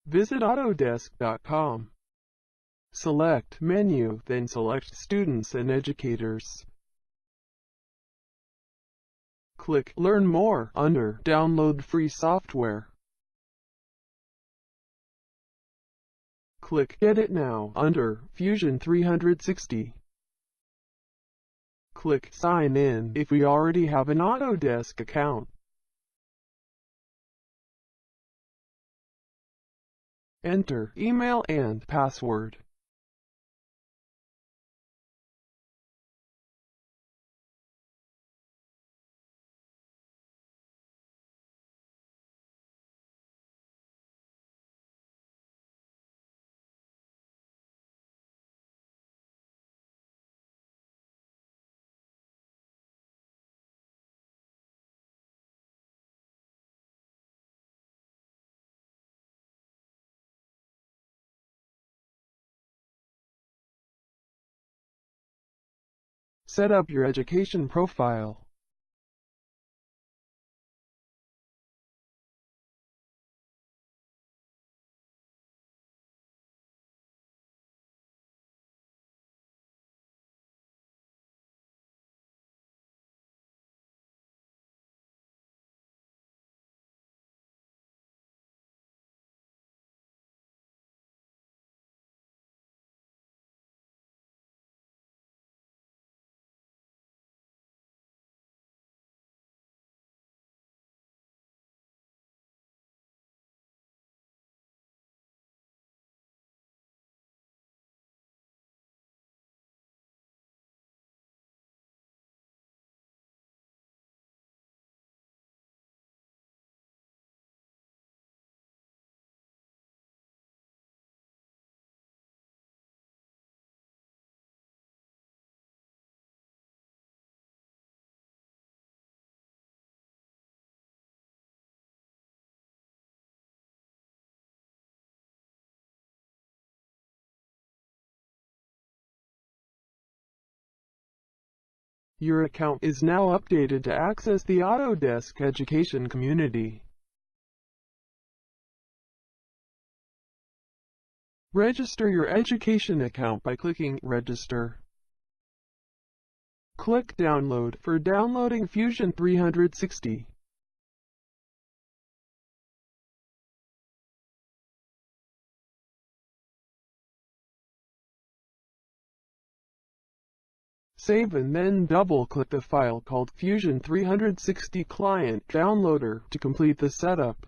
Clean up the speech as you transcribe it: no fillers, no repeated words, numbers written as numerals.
Visit Autodesk.com. Select Menu, then select Students and Educators. Click Learn More under Download Free Software. Click Get It Now under Fusion 360. Click Sign In if we already have an Autodesk account. Enter email and password. Set up your education profile. Your account is now updated to access the Autodesk Education community. Register your education account by clicking Register. Click Download for downloading Fusion 360. Save and then double-click the file called Fusion 360 Client Downloader to complete the setup.